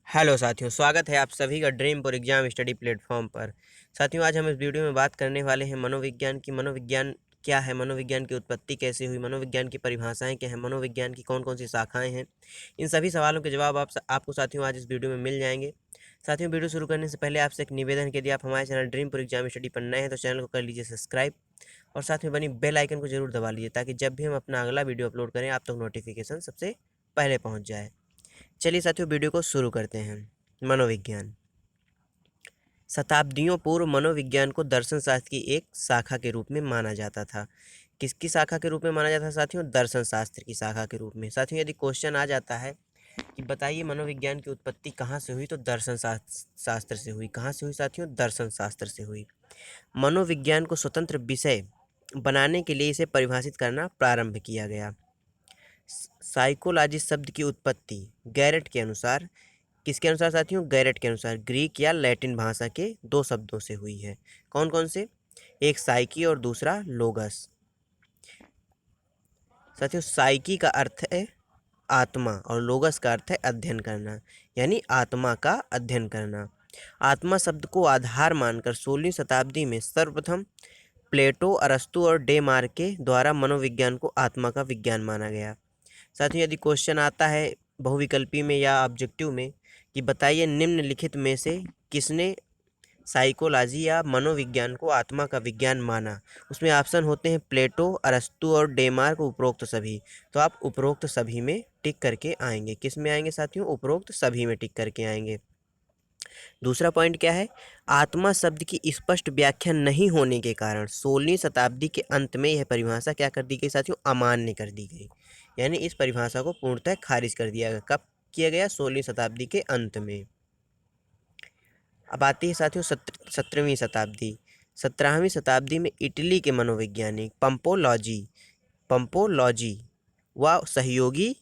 Hello साथियों, स्वागत है आप सभी का dream for exam study platform पर। साथियों, आज हम इस वीडियो में बात करने वाले हैं मनोविज्ञान की। मनोविज्ञान क्या है, मनोविज्ञान की उत्पत्ति कैसे हुई, मनोविज्ञान की परिभाषाएं क्या हैं, मनोविज्ञान की कौन कौन सी शाखाएं हैं। इन सभी सवालों के जवाब आपको साथियों आज इस वीडियो में मिल जाएंगे। साथियों, वीडियो शुरू करने से पहले आपसे एक निवेदन के लिए, आप हमारे channel dream for exam study पर नए हैं तो चैनल को कर लीजिए सब्सक्राइब और साथ में बनी बेल आइकन को जरूर दबा लीजिए, ताकि जब भी हम अपना अगला वीडियो अपलोड करें आप तक नोटिफिकेशन सबसे पहले पहुँच जाए। चलिए साथियों, वीडियो को शुरू करते हैं। मनोविज्ञान। शताब्दियों पूर्व मनोविज्ञान को दर्शन शास्त्र की एक शाखा के रूप में माना जाता था। किसकी शाखा के रूप में माना जाता है साथियों? दर्शन शास्त्र की शाखा के रूप में। साथियों, यदि क्वेश्चन आ जाता है कि बताइए मनोविज्ञान की उत्पत्ति कहाँ से हुई, तो दर्शन शास्त्र से हुई। कहाँ से हुई साथियों? दर्शन शास्त्र से हुई। मनोविज्ञान को स्वतंत्र विषय बनाने के लिए इसे परिभाषित करना प्रारंभ किया गया। साइकोलॉजी शब्द की उत्पत्ति गैरेट के अनुसार, किसके अनुसार साथियों? गैरेट के अनुसार ग्रीक या लैटिन भाषा के दो शब्दों से हुई है। कौन कौन से? एक साइकी और दूसरा लोगस। साथियों, साइकी का अर्थ है आत्मा और लोगस का अर्थ है अध्ययन करना, यानी आत्मा का अध्ययन करना। आत्मा शब्द को आधार मानकर 16वीं शताब्दी में सर्वप्रथम प्लेटो, अरस्तु और डेमार्क के द्वारा मनोविज्ञान को आत्मा का विज्ञान माना गया। साथियों, यदि क्वेश्चन आता है बहुविकल्पी में या ऑब्जेक्टिव में कि बताइए निम्नलिखित में से किसने साइकोलॉजी या मनोविज्ञान को आत्मा का विज्ञान माना, उसमें ऑप्शन होते हैं प्लेटो, अरस्तु और डेमार्क, उपरोक्त सभी। तो आप उपरोक्त सभी में टिक करके आएंगे। किस में आएंगे साथियों? उपरोक्त सभी में टिक करके आएंगे। दूसरा पॉइंट क्या है? आत्मा शब्द की स्पष्ट व्याख्या नहीं होने के कारण 16वीं शताब्दी के अंत में यह परिभाषा क्या कर दी गई साथियों? अमान्य कर दी गई, यानी इस परिभाषा को पूर्णतः खारिज कर दिया गया। कब किया गया? 16वीं शताब्दी के अंत में। अब आती है साथियों 17वीं शताब्दी। 17वीं शताब्दी में इटली के मनोवैज्ञानिक पंपोलॉजी व सहयोगी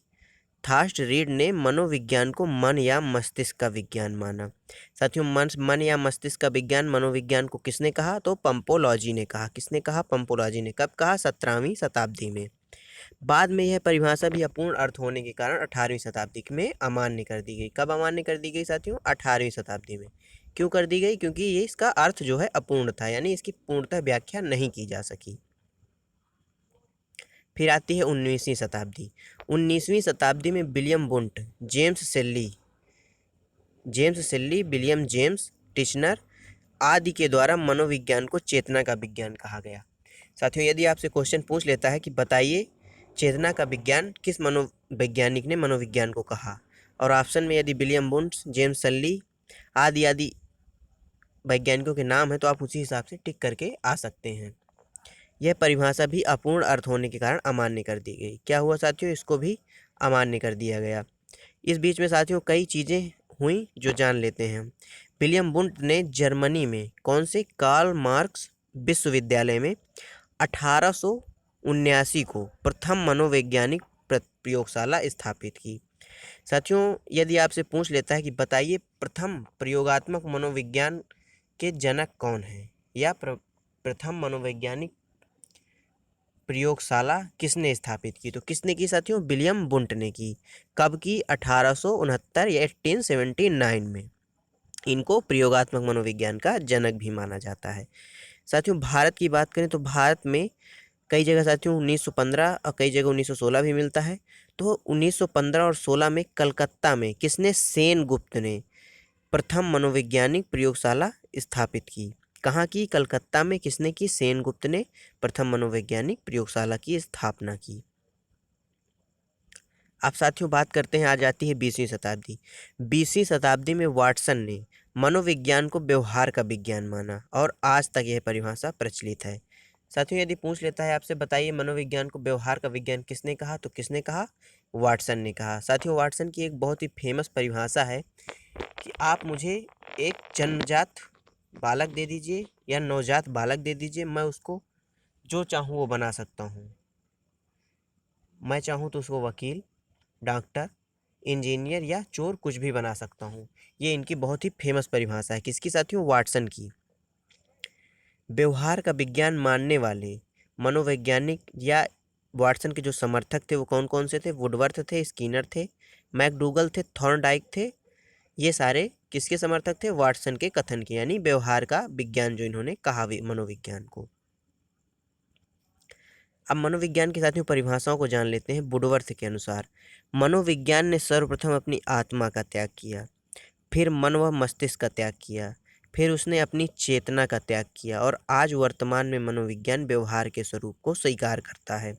थास्ट रीड ने मनोविज्ञान को मन या मस्तिष्क का विज्ञान माना। साथियों, मन या मस्तिष्क का विज्ञान मनोविज्ञान को किसने कहा? तो पंपोलॉजी ने कहा। किसने कहा? पंपोलॉजी ने। कब कहा? 17वीं शताब्दी में। बाद में यह परिभाषा भी अपूर्ण अर्थ होने के कारण 18वीं शताब्दी में अमान्य कर दी गई। कब अमान्य कर दी गई साथियों? 18वीं शताब्दी में। क्यों कर दी गई? क्योंकि ये इसका अर्थ जो है अपूर्ण था, यानी इसकी पूर्णतः व्याख्या नहीं की जा सकी। फिर आती है 19वीं शताब्दी। 19वीं शताब्दी में विलियम बुंट, James Shelly, William James Titchener आदि के द्वारा मनोविज्ञान को चेतना का विज्ञान कहा गया। साथियों, यदि आपसे क्वेश्चन पूछ लेता है कि बताइए चेतना का विज्ञान किस मनोवैज्ञानिक ने मनोविज्ञान को कहा, और ऑप्शन में यदि विलियम बुंट, जेम्स सल्ली आदि आदि वैज्ञानिकों के नाम है, तो आप उसी हिसाब से टिक करके आ सकते हैं। यह परिभाषा भी अपूर्ण अर्थ होने के कारण अमान्य कर दी गई। क्या हुआ साथियों? इसको भी अमान्य कर दिया गया। इस बीच में साथियों कई चीज़ें हुई जो जान लेते हैं। विलियम बुंट ने जर्मनी में कौन से? कार्ल मार्क्स विश्वविद्यालय में 1879 को प्रथम मनोवैज्ञानिक प्रयोगशाला स्थापित की। साथियों, यदि आपसे पूछ लेता है कि बताइए प्रथम प्रयोगात्मक मनोविज्ञान के जनक कौन है, या प्रथम मनोवैज्ञानिक प्रयोगशाला किसने स्थापित की, तो किसने की साथियों? विलियम बुंट ने की। कब की? 1869 या 1879 में। इनको प्रयोगात्मक मनोविज्ञान का जनक भी माना जाता है। साथियों, भारत की बात करें तो भारत में कई जगह साथियों 1915 और कई जगह 1916 भी मिलता है। तो 1915 और 16 में कलकत्ता में किसने? सेन गुप्त ने प्रथम मनोवैज्ञानिक प्रयोगशाला स्थापित की। कहाँ की? कलकत्ता में। किसने की? सेन गुप्त ने प्रथम मनोवैज्ञानिक प्रयोगशाला की स्थापना की। अब साथियों बात करते हैं, आ जाती है 20वीं शताब्दी। 20वीं शताब्दी में वाटसन ने मनोविज्ञान को व्यवहार का विज्ञान माना और आज तक यह परिभाषा प्रचलित है। साथियों, यदि पूछ लेता है आपसे बताइए मनोविज्ञान को व्यवहार का विज्ञान किसने कहा, तो किसने कहा? वाटसन ने कहा। साथियों, वाटसन की एक बहुत ही फेमस परिभाषा है कि आप मुझे एक जन्मजात बालक दे दीजिए या नवजात बालक दे दीजिए, मैं उसको जो चाहूँ वो बना सकता हूँ। मैं चाहूँ तो उसको वकील, डॉक्टर, इंजीनियर या चोर कुछ भी बना सकता हूँ। ये इनकी बहुत ही फेमस परिभाषा है। किसकी साथियों? वाटसन की। व्यवहार का विज्ञान मानने वाले मनोवैज्ञानिक या वाटसन के जो समर्थक थे वो कौन कौन से थे? वुडवर्थ थे, स्किनर थे, मैकडूगल थे, थॉर्नडाइक थे ये सारे किसके समर्थक थे? वाटसन के कथन के, यानी व्यवहार का विज्ञान जो इन्होंने कहा मनोविज्ञान को। अब मनोविज्ञान की साथियों परिभाषाओं को जान लेते हैं। वुडवर्थ के अनुसार मनोविज्ञान ने सर्वप्रथम अपनी आत्मा का त्याग किया, फिर मन व मस्तिष्क का त्याग किया, फिर उसने अपनी चेतना का त्याग किया और आज वर्तमान में मनोविज्ञान व्यवहार के स्वरूप को स्वीकार करता है।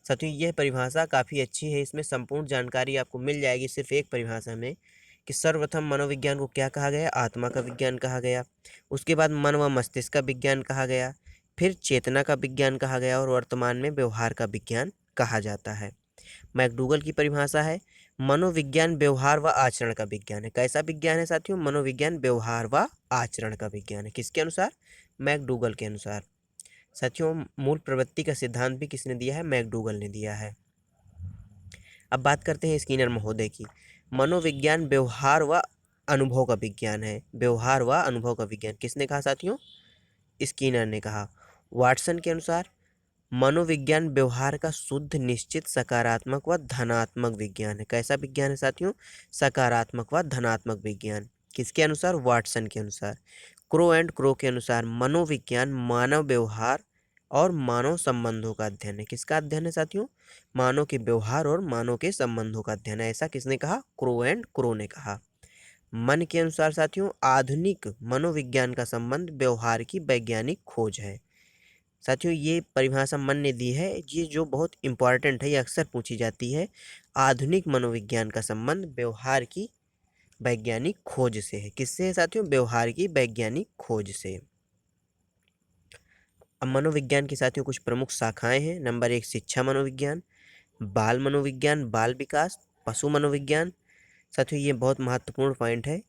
साथियों यह परिभाषा काफ़ी अच्छी है, इसमें संपूर्ण जानकारी आपको मिल जाएगी सिर्फ एक परिभाषा में कि सर्वप्रथम मनोविज्ञान को क्या कहा गया? आत्मा का विज्ञान कहा गया। उसके बाद मन व मस्तिष्क का विज्ञान कहा गया, फिर चेतना का विज्ञान कहा गया और वर्तमान में व्यवहार का विज्ञान कहा जाता है। मैकडूगल की परिभाषा है मनोविज्ञान व्यवहार व आचरण का विज्ञान है। कैसा विज्ञान है साथियों? मनोविज्ञान व्यवहार व आचरण का विज्ञान है। किसके अनुसार? मैकडूगल के अनुसार। साथियों मूल प्रवृत्ति का सिद्धांत भी किसने दिया है? मैकडूगल ने दिया है। अब बात करते हैं स्किनर महोदय की। मनोविज्ञान व्यवहार व अनुभव का विज्ञान है। व्यवहार व अनुभव का विज्ञान किसने कहा साथियों? स्किनर ने कहा। वाटसन के अनुसार मनोविज्ञान व्यवहार का शुद्ध, निश्चित, सकारात्मक व धनात्मक विज्ञान है। कैसा विज्ञान है साथियों? सकारात्मक व धनात्मक विज्ञान। किसके अनुसार? वाटसन के अनुसार। क्रो एंड क्रो के अनुसार मनोविज्ञान मानव व्यवहार और मानव संबंधों का अध्ययन है। किसका अध्ययन है साथियों? मानव के व्यवहार और मानव के संबंधों का अध्ययन है। ऐसा किसने कहा? क्रो एंड क्रो ने कहा। मन के अनुसार साथियों आधुनिक मनोविज्ञान का संबंध व्यवहार की वैज्ञानिक खोज है। साथियों ये परिभाषा मन ने दी है, ये जो बहुत इंपॉर्टेंट है, ये अक्सर पूछी जाती है। आधुनिक मनोविज्ञान का संबंध व्यवहार की वैज्ञानिक खोज से है। किससे है साथियों? व्यवहार की वैज्ञानिक खोज से। अब मनोविज्ञान की साथियों कुछ प्रमुख शाखाएं हैं। नंबर 1 शिक्षा मनोविज्ञान, बाल मनोविज्ञान, बाल विकास, पशु मनोविज्ञान। साथियों ये बहुत महत्वपूर्ण पॉइंट है।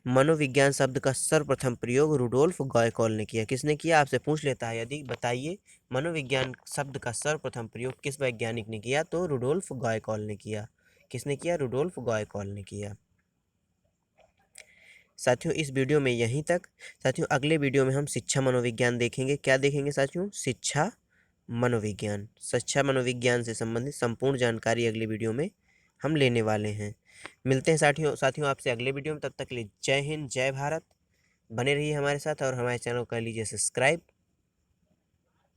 मनोविज्ञान शब्द का सर्वप्रथम प्रयोग रुडोल्फ गॉयकॉल ने किया। किसने किया? आपसे पूछ लेता है यदि, बताइए मनोविज्ञान शब्द का सर्वप्रथम प्रयोग किस वैज्ञानिक ने किया? तो रुडोल्फ गॉयकॉल ने किया। किसने किया? रुडोल्फ गॉयकॉल ने किया। साथियों इस वीडियो में यहीं तक। साथियों अगले वीडियो में हम शिक्षा मनोविज्ञान देखेंगे। क्या देखेंगे साथियों? शिक्षा मनोविज्ञान। शिक्षा मनोविज्ञान से संबंधित संपूर्ण जानकारी अगले वीडियो में हम लेने वाले हैं। मिलते हैं साथियों आपसे अगले वीडियो में। तब तक के लिए जय हिंद, जय भारत। बने रहिए हमारे साथ और हमारे चैनल को कर लीजिए सब्सक्राइब।